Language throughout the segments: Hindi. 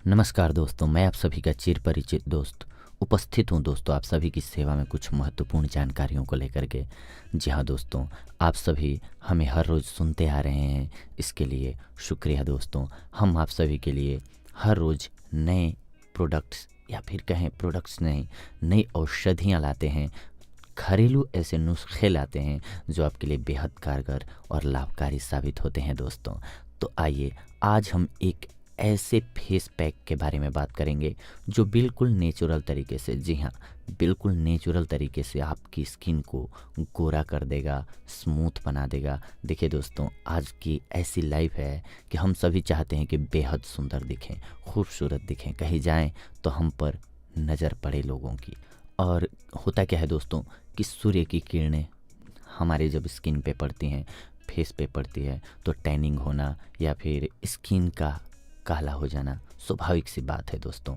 नमस्कार दोस्तों, मैं आप सभी का चिर परिचित दोस्त उपस्थित हूँ दोस्तों आप सभी की सेवा में कुछ महत्वपूर्ण जानकारियों को लेकर के। जी हाँ दोस्तों, आप सभी हमें हर रोज़ सुनते आ रहे हैं, इसके लिए शुक्रिया दोस्तों। हम आप सभी के लिए हर रोज़ नए प्रोडक्ट्स या फिर कहें प्रोडक्ट्स नहीं, नई औषधियाँ लाते हैं, घरेलू ऐसे नुस्खे लाते हैं जो आपके लिए बेहद कारगर और लाभकारी साबित होते हैं दोस्तों। तो आइए आज हम एक ऐसे फेस पैक के बारे में बात करेंगे जो बिल्कुल नेचुरल तरीके से, जी हाँ, बिल्कुल नेचुरल तरीके से आपकी स्किन को गोरा कर देगा, स्मूथ बना देगा। देखिए दोस्तों, आज की ऐसी लाइफ है कि हम सभी चाहते हैं कि बेहद सुंदर दिखें, खूबसूरत दिखें, कहीं जाएं तो हम पर नज़र पड़े लोगों की। और होता क्या है दोस्तों कि सूर्य की किरणें हमारे जब स्किन पे पड़ती हैं, फेस पे पड़ती है, तो टैनिंग होना या फिर स्किन का काला हो जाना स्वाभाविक सी बात है दोस्तों।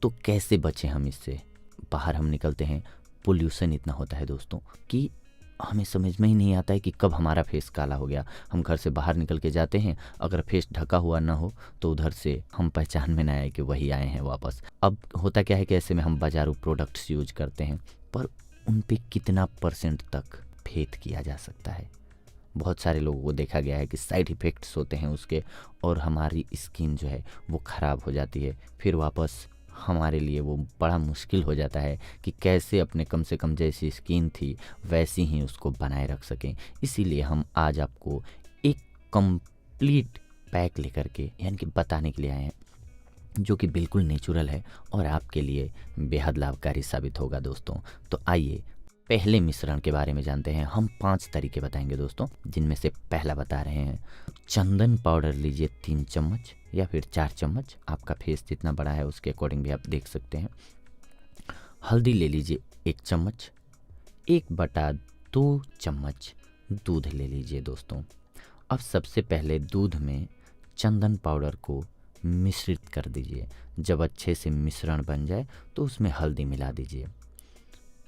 तो कैसे बचें हम इससे? बाहर हम निकलते हैं, पोल्यूशन इतना होता है दोस्तों कि हमें समझ में ही नहीं आता है कि कब हमारा फेस काला हो गया। हम घर से बाहर निकल के जाते हैं, अगर फेस ढका हुआ ना हो तो उधर से हम पहचान में ना आए कि वही आए हैं वापस। अब होता क्या है कि ऐसे में हम बाजारू प्रोडक्ट्स यूज करते हैं, पर उन पे कितना परसेंट तक फेथ किया जा सकता है? बहुत सारे लोगों को देखा गया है कि साइड इफ़ेक्ट्स होते हैं उसके, और हमारी स्किन जो है वो ख़राब हो जाती है। फिर वापस हमारे लिए वो बड़ा मुश्किल हो जाता है कि कैसे अपने कम से कम जैसी स्किन थी वैसी ही उसको बनाए रख सकें। इसीलिए हम आज आपको एक कंप्लीट पैक लेकर के यानी कि बताने के लिए आए हैं जो कि बिल्कुल नेचुरल है और आपके लिए बेहद लाभकारी साबित होगा दोस्तों। तो आइए पहले मिश्रण के बारे में जानते हैं। हम 5 तरीके बताएंगे दोस्तों, जिनमें से पहला बता रहे हैं, चंदन पाउडर लीजिए 3 चम्मच या फिर 4 चम्मच, आपका फेस जितना बड़ा है उसके अकॉर्डिंग भी आप देख सकते हैं। हल्दी ले लीजिए 1 चम्मच, 1/2 चम्मच दूध ले लीजिए दोस्तों। अब सबसे पहले दूध में चंदन पाउडर को मिश्रित कर दीजिए। जब अच्छे से मिश्रण बन जाए तो उसमें हल्दी मिला दीजिए।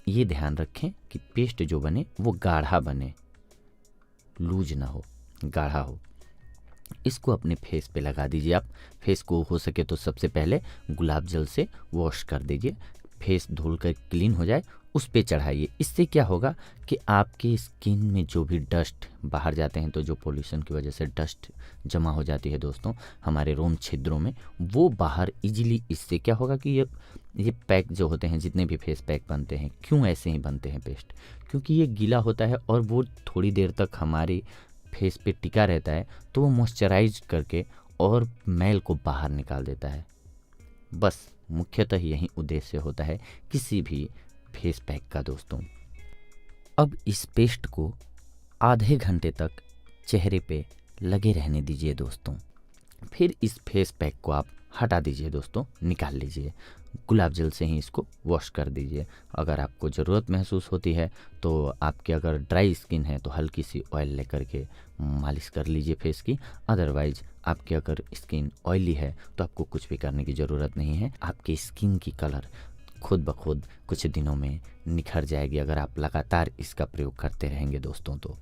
ये ध्यान रखें कि पेस्ट जो बने वो गाढ़ा बने, लूज ना हो, गाढ़ा हो। इसको अपने फेस पे लगा दीजिए। आप फेस को हो सके तो सबसे पहले गुलाब जल से वॉश कर दीजिए, फेस धुल कर क्लीन हो जाए, उस पे चढ़ाइए। इससे क्या होगा कि आपकी स्किन में जो भी डस्ट बाहर जाते हैं, तो जो पोल्यूशन की वजह से डस्ट जमा हो जाती है दोस्तों हमारे रोम छिद्रों में, वो बाहर इजीली, इससे क्या होगा कि ये पैक जो होते हैं, जितने भी फेस पैक बनते हैं, क्यों ऐसे ही बनते हैं पेस्ट, क्योंकि ये गीला होता है और वो थोड़ी देर तक हमारी फेस पे टिका रहता है, तो वो मॉइस्चराइज करके और मैल को बाहर निकाल देता है। बस मुख्यतः यही उद्देश्य होता है किसी भी फेस पैक का दोस्तों। अब इस पेस्ट को आधे घंटे तक चेहरे पे लगे रहने दीजिए दोस्तों। फिर इस फेस पैक को आप हटा दीजिए दोस्तों, निकाल लीजिए। गुलाब जल से ही इसको वॉश कर दीजिए। अगर आपको ज़रूरत महसूस होती है तो आपकी अगर ड्राई स्किन है तो हल्की सी ऑयल लेकर के मालिश कर लीजिए फेस की। अदरवाइज आपकी अगर स्किन ऑयली है तो आपको कुछ भी करने की ज़रूरत नहीं है। आपकी स्किन की कलर खुद ब खुद कुछ दिनों में निखर जाएगी अगर आप लगातार इसका प्रयोग करते रहेंगे दोस्तों। तो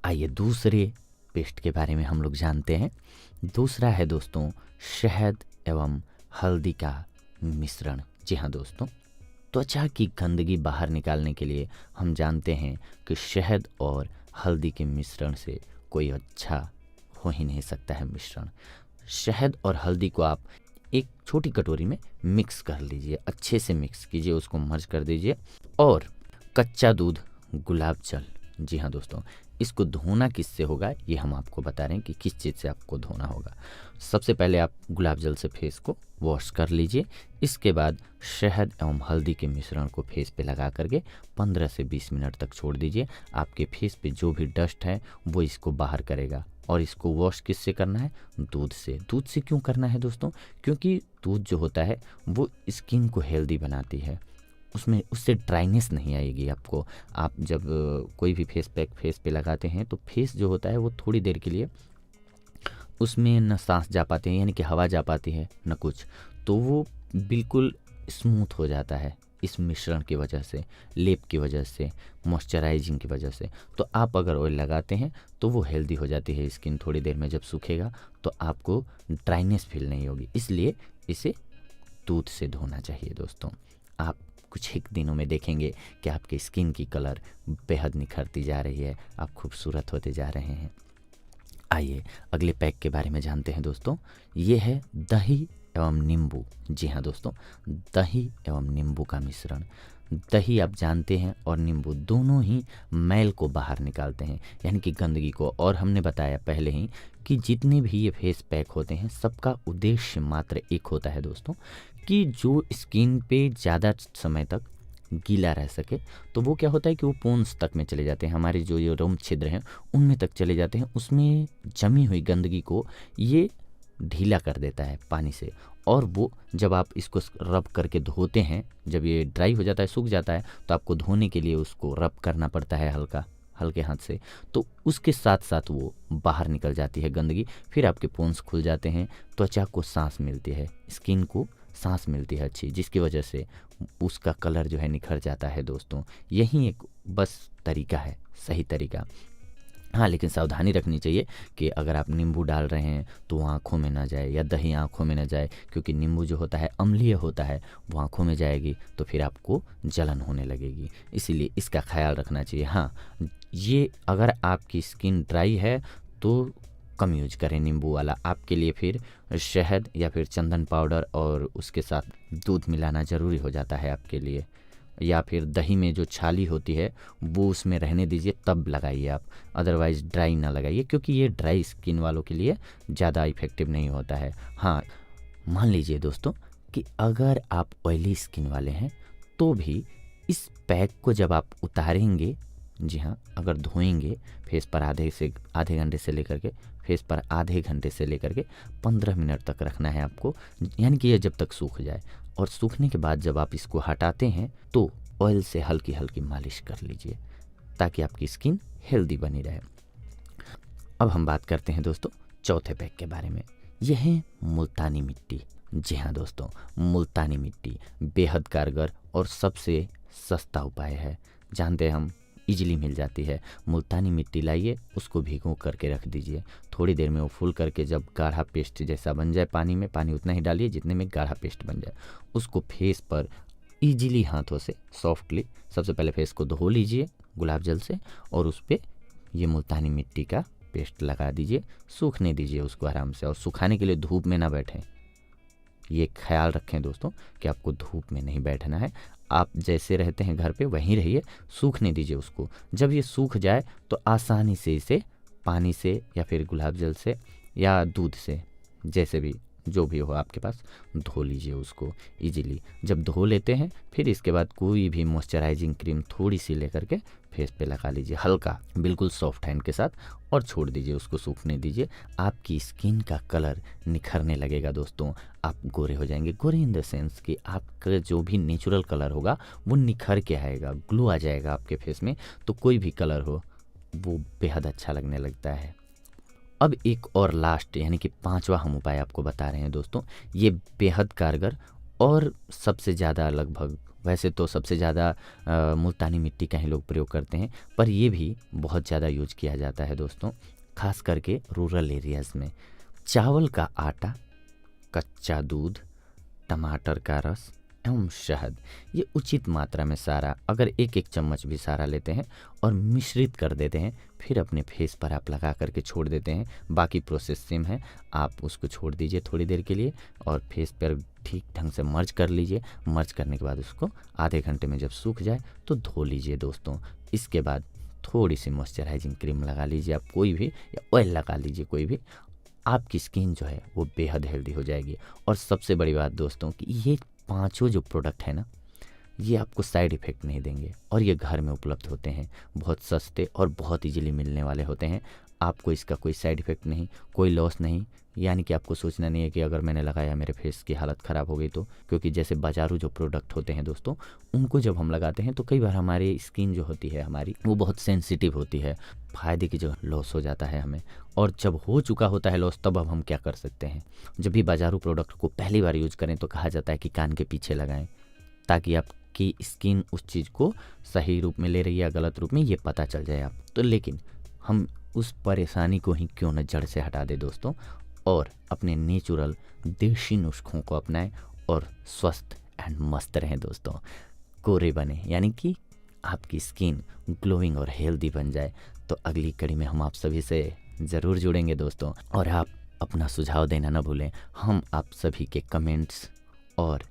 आइए दूसरे पेस्ट के बारे में हम लोग जानते हैं। दूसरा है दोस्तों शहद एवं हल्दी का मिश्रण। जी हाँ दोस्तों, त्वचा की गंदगी बाहर निकालने के लिए हम जानते हैं कि शहद और हल्दी के मिश्रण से कोई अच्छा हो ही नहीं सकता है मिश्रण। शहद और हल्दी को आप एक छोटी कटोरी में मिक्स कर लीजिए, अच्छे से मिक्स कीजिए, उसको मर्ज कर दीजिए। और कच्चा दूध, गुलाब जल, जी हाँ दोस्तों, इसको धोना किससे होगा ये हम आपको बता रहे हैं कि किस चीज़ से आपको धोना होगा। सबसे पहले आप गुलाब जल से फेस को वॉश कर लीजिए। इसके बाद शहद एवं हल्दी के मिश्रण को फेस पे लगा करके 15 से 20 मिनट तक छोड़ दीजिए। आपके फेस पे जो भी डस्ट है वो इसको बाहर करेगा। और इसको वॉश किससे करना है? दूध से। दूध से क्यों करना है दोस्तों? क्योंकि दूध जो होता है वो स्किन को हेल्दी बनाती है, उसमें उससे ड्राइनेस नहीं आएगी आपको। आप जब कोई भी फेस पैक फेस पे लगाते हैं तो फेस जो होता है वो थोड़ी देर के लिए उसमें न सांस जा पाते हैं, यानी कि हवा जा पाती है न कुछ, तो वो बिल्कुल स्मूथ हो जाता है। इस मिश्रण की वजह से, लेप की वजह से, मॉइस्चराइजिंग की वजह से। तो आप अगर ऑयल लगाते हैं तो वो हेल्दी हो जाती है स्किन। थोड़ी देर में जब सूखेगा तो आपको ड्राइनेस फील नहीं होगी, इसलिए इसे दूध से धोना चाहिए दोस्तों। आप कुछ ही दिनों में देखेंगे कि आपकी स्किन की कलर बेहद निखरती जा रही है, आप खूबसूरत होते जा रहे हैं। आइए अगले पैक के बारे में जानते हैं दोस्तों। ये है दही एवं नींबू। जी हाँ दोस्तों, दही एवं नींबू का मिश्रण। दही आप जानते हैं और नींबू दोनों ही मैल को बाहर निकालते हैं, यानी कि गंदगी को। और हमने बताया पहले ही कि जितने भी ये फेस पैक होते हैं सबका उद्देश्य मात्र एक होता है दोस्तों, कि जो स्किन पे ज़्यादा समय तक गीला रह सके। तो वो क्या होता है कि वो पोन्स तक में चले जाते हैं, हमारे जो ये रोम छिद्र हैं उनमें तक चले जाते हैं। उसमें जमी हुई गंदगी को ये ढीला कर देता है पानी से। और वो जब आप इसको रब करके धोते हैं, जब ये ड्राई हो जाता है, सूख जाता है, तो आपको धोने के लिए उसको रब करना पड़ता है हल्के हाथ से। तो उसके साथ साथ वो बाहर निकल जाती है गंदगी। फिर आपके पोन्स खुल जाते हैं, त्वचा को सांस मिलती है, स्किन को सांस मिलती है अच्छी, जिसकी वजह से उसका कलर जो है निखर जाता है दोस्तों। यही एक बस तरीका है, सही तरीका। हाँ, लेकिन सावधानी रखनी चाहिए कि अगर आप नींबू डाल रहे हैं तो वो आँखों में ना जाए, या दही आँखों में ना जाए, क्योंकि नींबू जो होता है अम्लीय होता है, वो आँखों में जाएगी तो फिर आपको जलन होने लगेगी। इसीलिए इसका ख्याल रखना चाहिए। हाँ, ये अगर आपकी स्किन ड्राई है तो कम यूज करें नींबू वाला। आपके लिए फिर शहद या फिर चंदन पाउडर और उसके साथ दूध मिलाना ज़रूरी हो जाता है आपके लिए। या फिर दही में जो छाली होती है वो उसमें रहने दीजिए, तब लगाइए आप। अदरवाइज़ ड्राई ना लगाइए, क्योंकि ये ड्राई स्किन वालों के लिए ज़्यादा इफ़ेक्टिव नहीं होता है। हाँ, मान लीजिए दोस्तों कि अगर आप ऑयली स्किन वाले हैं तो भी इस पैक को जब आप उतारेंगे, जी हाँ, अगर धोएंगे फेस पर आधे घंटे से लेकर के फेस पर आधे घंटे से लेकर के 15 मिनट तक रखना है आपको, यानी कि ये जब तक सूख जाए। और सूखने के बाद जब आप इसको हटाते हैं तो ऑयल से हल्की हल्की मालिश कर लीजिए, ताकि आपकी स्किन हेल्दी बनी रहे। अब हम बात करते हैं दोस्तों चौथे पैक के बारे में। यह है मुल्तानी मिट्टी। जी हाँ दोस्तों, मुल्तानी मिट्टी बेहद कारगर और सबसे सस्ता उपाय है। जानते हैं हम, इजीली मिल जाती है। मुल्तानी मिट्टी लाइए, उसको भिगो करके रख दीजिए। थोड़ी देर में वो फूल करके जब गाढ़ा पेस्ट जैसा बन जाए, पानी उतना ही डालिए जितने में गाढ़ा पेस्ट बन जाए। उसको फेस पर इजीली हाथों से सॉफ्टली सबसे पहले फेस को धो लीजिए गुलाब जल से, और उस पर ये मुल्तानी मिट्टी का पेस्ट लगा दीजिए। सूखने दीजिए उसको आराम से, और सुखाने के लिए धूप में ना बैठें। ये ख्याल रखें दोस्तों कि आपको धूप में नहीं बैठना है। आप जैसे रहते हैं घर पे वहीं रहिए, सूखने दीजिए उसको। जब ये सूख जाए तो आसानी से इसे पानी से या फिर गुलाब जल से या दूध से, जैसे भी जो भी हो आपके पास, धो लीजिए उसको इजीली। जब धो लेते हैं फिर इसके बाद कोई भी मॉइस्चराइजिंग क्रीम थोड़ी सी लेकर के फेस पे लगा लीजिए, हल्का, बिल्कुल सॉफ्ट हैंड के साथ, और छोड़ दीजिए उसको सूखने दीजिए। आपकी स्किन का कलर निखरने लगेगा दोस्तों। आप गोरे हो जाएंगे। गोरे इन द सेंस कि आपका जो भी नेचुरल कलर होगा वो निखर के आएगा, ग्लो आ जाएगा आपके फेस में। तो कोई भी कलर हो वो बेहद अच्छा लगने लगता है। अब एक और लास्ट यानी कि 5वां हम उपाय आपको बता रहे हैं दोस्तों। ये बेहद कारगर और सबसे ज़्यादा, लगभग वैसे तो सबसे ज़्यादा मुल्तानी मिट्टी का ही लोग प्रयोग करते हैं, पर ये भी बहुत ज़्यादा यूज किया जाता है दोस्तों, खास करके रूरल एरियाज़ में। चावल का आटा, कच्चा दूध, टमाटर का रस एवं शहद, ये उचित मात्रा में सारा, अगर एक एक चम्मच भी सारा लेते हैं और मिश्रित कर देते हैं, फिर अपने फेस पर आप लगा करके छोड़ देते हैं। बाकी प्रोसेस सेम है। आप उसको छोड़ दीजिए थोड़ी देर के लिए और फेस पर ठीक ढंग से मर्ज कर लीजिए। मर्ज करने के बाद उसको आधे घंटे में जब सूख जाए तो धो लीजिए दोस्तों। इसके बाद थोड़ी सी मॉइस्चराइजिंग क्रीम लगा लीजिए आप, कोई भी, या ऑयल लगा लीजिए कोई भी। आपकी स्किन जो है वो बेहद हेल्दी हो जाएगी। और सबसे बड़ी बात दोस्तों कि ये 5 जो प्रोडक्ट है ना, ये आपको साइड इफ़ेक्ट नहीं देंगे, और ये घर में उपलब्ध होते हैं, बहुत सस्ते और बहुत इजीली मिलने वाले होते हैं। आपको इसका कोई साइड इफ़ेक्ट नहीं, कोई लॉस नहीं, यानी कि आपको सोचना नहीं है कि अगर मैंने लगाया मेरे फेस की हालत ख़राब हो गई तो। क्योंकि जैसे बाजारू जो प्रोडक्ट होते हैं दोस्तों, उनको जब हम लगाते हैं तो कई बार हमारी स्किन जो होती है हमारी, वो बहुत सेंसिटिव होती है, फ़ायदे की जगह लॉस हो जाता है हमें। और जब हो चुका होता है लॉस, तब अब हम क्या कर सकते हैं। जब भी बाजारू प्रोडक्ट को पहली बार यूज करें तो कहा जाता है कि कान के पीछे लगाएं, ताकि आप आपकी स्किन उस चीज़ को सही रूप में ले रही है या गलत रूप में, ये पता चल जाए आप तो। लेकिन हम उस परेशानी को ही क्यों न जड़ से हटा दे दोस्तों, और अपने नेचुरल देसी नुस्खों को अपनाएं और स्वस्थ एंड मस्त रहें दोस्तों, गोरे बने, यानी कि आपकी स्किन ग्लोइंग और हेल्दी बन जाए। तो अगली कड़ी में हम आप सभी से ज़रूर जुड़ेंगे दोस्तों, और आप अपना सुझाव देना ना भूलें। हम आप सभी के कमेंट्स और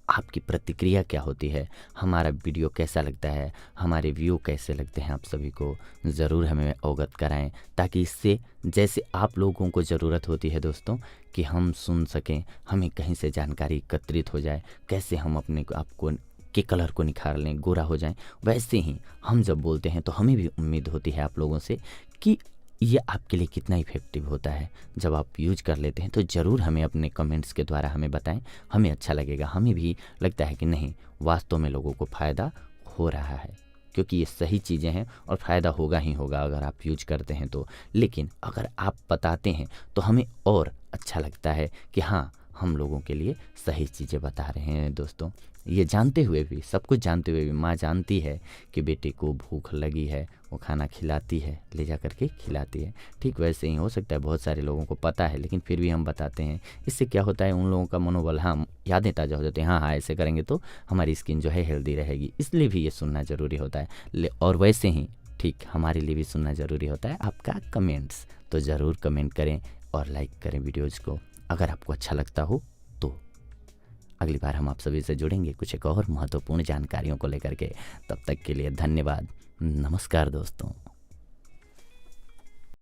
आपकी प्रतिक्रिया क्या होती है, हमारा वीडियो कैसा लगता है, हमारे व्यू कैसे लगते हैं, आप सभी को ज़रूर हमें अवगत कराएं, ताकि इससे जैसे आप लोगों को ज़रूरत होती है दोस्तों कि हम सुन सकें, हमें कहीं से जानकारी एकत्रित हो जाए, कैसे हम अपने आपको के कलर को निखार लें, गोरा हो जाएं, वैसे ही हम जब बोलते हैं तो हमें भी उम्मीद होती है आप लोगों से कि ये आपके लिए कितना इफ़ेक्टिव होता है। जब आप यूज कर लेते हैं तो ज़रूर हमें अपने कमेंट्स के द्वारा हमें बताएं, हमें अच्छा लगेगा, हमें भी लगता है कि नहीं वास्तव में लोगों को फ़ायदा हो रहा है, क्योंकि ये सही चीज़ें हैं और फ़ायदा होगा ही होगा अगर आप यूज करते हैं तो। लेकिन अगर आप बताते हैं तो हमें और अच्छा लगता है कि हाँ, हम लोगों के लिए सही चीज़ें बता रहे हैं दोस्तों। ये जानते हुए भी, सब कुछ जानते हुए भी, माँ जानती है कि बेटे को भूख लगी है, वो खाना खिलाती है, ले जा करके खिलाती है। ठीक वैसे ही हो सकता है बहुत सारे लोगों को पता है लेकिन फिर भी हम बताते हैं। इससे क्या होता है, उन लोगों का मनोबल, हाँ, यादें ताज़ा हो जाती हैं, हाँ हाँ ऐसे करेंगे तो हमारी स्किन जो है हेल्दी रहेगी, इसलिए भी ये सुनना ज़रूरी होता है। और वैसे ही ठीक हमारे लिए भी सुनना ज़रूरी होता है आपका कमेंट्स। तो ज़रूर कमेंट करें और लाइक करें वीडियोज़ को अगर आपको अच्छा लगता हो तो। अगली बार हम आप सभी से जुड़ेंगे कुछ एक और महत्वपूर्ण जानकारियों को लेकर के। तब तक के लिए धन्यवाद। नमस्कार दोस्तों।